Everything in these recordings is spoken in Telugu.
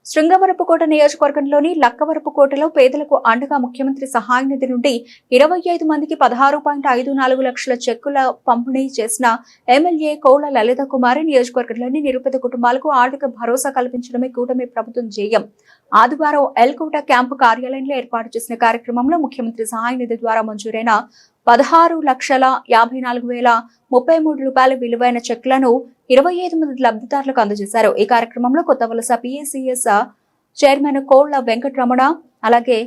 శృంగవరపుకోట నియోజకవర్గంలోని లక్కవరపుకోటలో పేదలకు అండగా ముఖ్యమంత్రి సహాయ నిధి నుండి 25 మందికి 16.54 లక్షల చెక్కుల పంపిణీ చేసిన ఎమ్మెల్యే కోళ్ల లలిత కుమారి నియోజకవర్గంలోని నిరుపేద కుటుంబాలకు ఆర్థిక భరోసా కల్పించడమే కూటమి ప్రభుత్వం ధ్యేయం. ఆదివారం ఎల్కోట క్యాంపు కార్యాలయంలో ఏర్పాటు చేసిన కార్యక్రమంలో ముఖ్యమంత్రి సహాయ నిధి ద్వారా మంజూరైన 16,54,033 రూపాయల విలువైన చెక్లను 25 మంది లబ్ధిదారులకు అందజేశారు. ఈ కార్యక్రమంలో కొత్త వలస పిఎస్సిఎస్ చైర్మన్ కోళ్ల వెంకటరమణ, అలాగే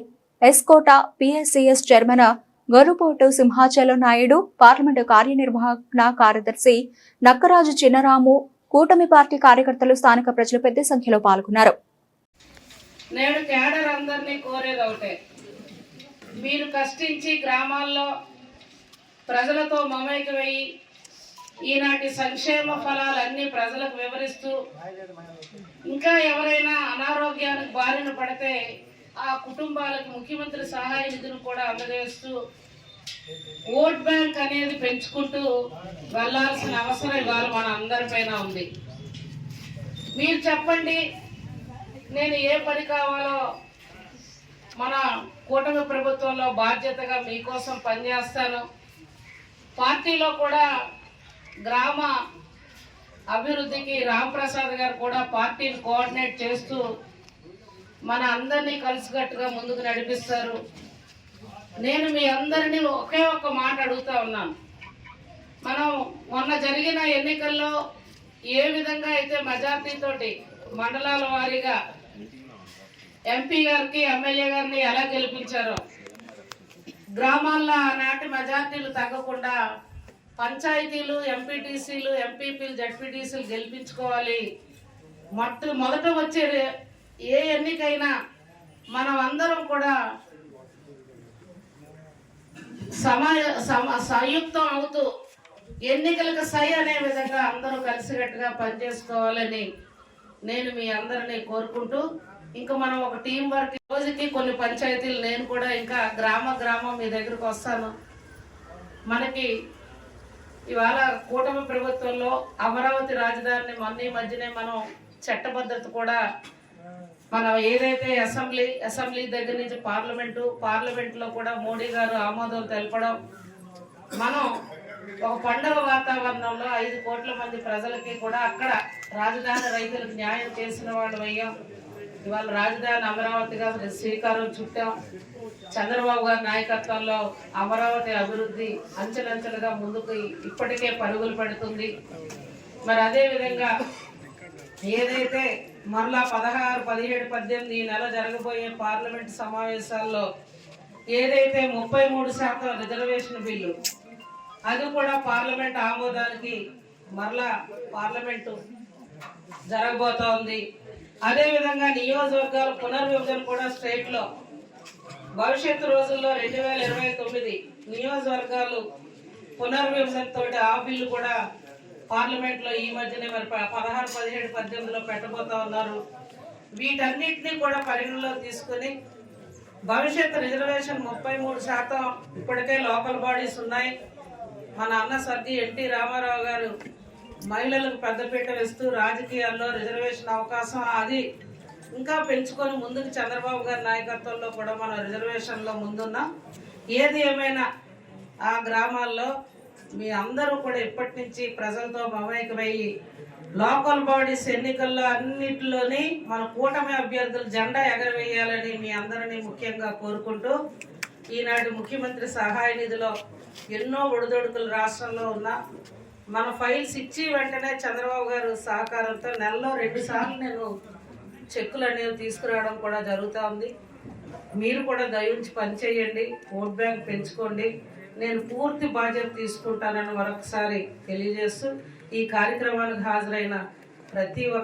S Kota PSCS chairman Gorrupotu Simhachalam Naidu, parliament కార్యనిర్వహణ కార్యదర్శి నక్కరాజు చిన్నరాము, కూటమి పార్టీ కార్యకర్తలు, స్థానిక ప్రజలు పెద్ద సంఖ్యలో పాల్గొన్నారు. నేను క్యాడర్ అందరినీ కోరేది ఒకటే, మీరు కష్టించి గ్రామాల్లో ప్రజలతో మమేకమై ఈనాటి సంక్షేమ ఫలాలన్నీ ప్రజలకు వివరిస్తూ, ఇంకా ఎవరైనా అనారోగ్యానికి బారిన పడితే ఆ కుటుంబాలకు ముఖ్యమంత్రి సహాయ నిధిని కూడా అందజేస్తూ ఓట్ బ్యాంక్ అనేది పెంచుకుంటూ వెళ్లాల్సిన అవసరం ఇవాళ మన అందరిపైన ఉంది. మీరు చెప్పండి, నేను ఏ పని కావాలో మన కూటమి ప్రభుత్వంలో బాధ్యతగా మీకోసం పనిచేస్తాను. పార్టీలో కూడా గ్రామ అభివృద్ధికి రాంప్రసాద్ గారు కూడా పార్టీని కోఆర్డినేట్ చేస్తూ మన అందరినీ కలిసికట్టుగా ముందుకు నడిపిస్తారు. నేను మీ అందరినీ ఒకే ఒక్క మాట అడుగుతా ఉన్నాను. మనం మొన్న జరిగిన ఎన్నికల్లో ఏ విధంగా అయితే మెజార్టీతోటి మండలాల వారీగా ఎంపీ గారికి ఎమ్మెల్యే గారిని ఎలా గెలిపించారో, గ్రామాల్లో ఆనాటి మెజార్టీలు తగ్గకుండా పంచాయతీలు, ఎంపీటీసీలు, ఎంపీపీలు, జడ్పీటీసీలు గెలిపించుకోవాలి. మొదట వచ్చే ఏ ఎన్నికైనా మనం అందరం కూడా సంయుక్తం అవుతూ ఎన్నికలకు సై అనే విధంగా అందరూ కలిసికట్టుగా పనిచేసుకోవాలని నేను మీ అందరినీ కోరుకుంటూ, ఇంకా మనం ఒక టీం వర్క్, రోజుకి కొన్ని పంచాయతీలు నేను కూడా ఇంకా గ్రామం మీ దగ్గరకు వస్తాను. మనకి ఇవాళ కూటమి ప్రభుత్వంలో అమరావతి రాజధానిని మొన్న మధ్యనే మనం చట్టబద్ధత కూడా మనం ఏదైతే అసెంబ్లీ దగ్గర నుంచి పార్లమెంట్లో కూడా మోడీ గారు ఆమోదం తెలపడం, మనం ఒక పండుగ వాతావరణంలో 5 కోట్ల మంది ప్రజలకి కూడా అక్కడ రాజధాని రైతులకు న్యాయం చేసిన వాళ్ళు అయ్యాం. ఇవాళ రాజధాని అమరావతిగా శ్రీకారం చుట్టాం. చంద్రబాబు గారి నాయకత్వంలో అమరావతి అభివృద్ధి అంచెలంచెలుగా ముందుకు ఇప్పటికే పరుగులు పెడుతుంది. మరి అదే విధంగా ఏదైతే మరలా 16, 17, 18 ఈ నెల జరగబోయే పార్లమెంట్ సమావేశాల్లో ఏదైతే 33% రిజర్వేషన్ బిల్లు, అది కూడా పార్లమెంట్ ఆమోదానికి మరలా పార్లమెంటు జరగబోతోంది. అదేవిధంగా నియోజకవర్గాల పునర్విభజన కూడా స్టేట్ లో భవిష్యత్తు రోజుల్లో 2029 నియోజకవర్గాలు పునర్విభజన తోటి ఆ బిల్లు కూడా పార్లమెంట్ లో ఈ మధ్యనే మరి 16, 17, 18లో పెట్టబోతా ఉన్నారు. వీటన్నిటినీ కూడా పరిగణలో తీసుకుని భవిష్యత్తు రిజర్వేషన్ 33% ఇప్పటికే లోకల్ బాడీస్ ఉన్నాయి. మన అన్న స్వర్గీయ ఎన్టీ రామారావు గారు మహిళలకు పెద్దపీట వేస్తూ రాజకీయాల్లో రిజర్వేషన్ అవకాశం అది ఇంకా పెంచుకొని ముందుకు చంద్రబాబు గారి నాయకత్వంలో కూడా మన రిజర్వేషన్లో ముందున్నాం. ఏది ఏమైనా ఆ గ్రామాల్లో మీ అందరూ కూడా ఇప్పటి నుంచి ప్రజలతో మమేకమయ్యి లోకల్ బాడీస్ ఎన్నికల్లో అన్నిటిలోని మన కూటమి అభ్యర్థులు జెండా ఎగరవేయాలని మీ అందరినీ ముఖ్యంగా కోరుకుంటూ, ఈనాటి ముఖ్యమంత్రి సహాయ నిధిలో ఎన్నో ఒడిదొడుకులు రాష్ట్రంలో ఉన్న మన ఫైల్స్ ఇచ్చి వెంటనే చంద్రబాబు గారు సహకారంతో నెలలో 2 సార్లు నేను చెక్కులు అనేవి తీసుకురావడం కూడా జరుగుతూ ఉంది. మీరు కూడా దయించి పనిచేయండి, ఓట్ బ్యాంక్ పెంచుకోండి. నేను పూర్తి బాధ్యత తీసుకుంటానని మరొకసారి తెలియజేస్తూ ఈ కార్యక్రమానికి హాజరైన ప్రతి ఒక్క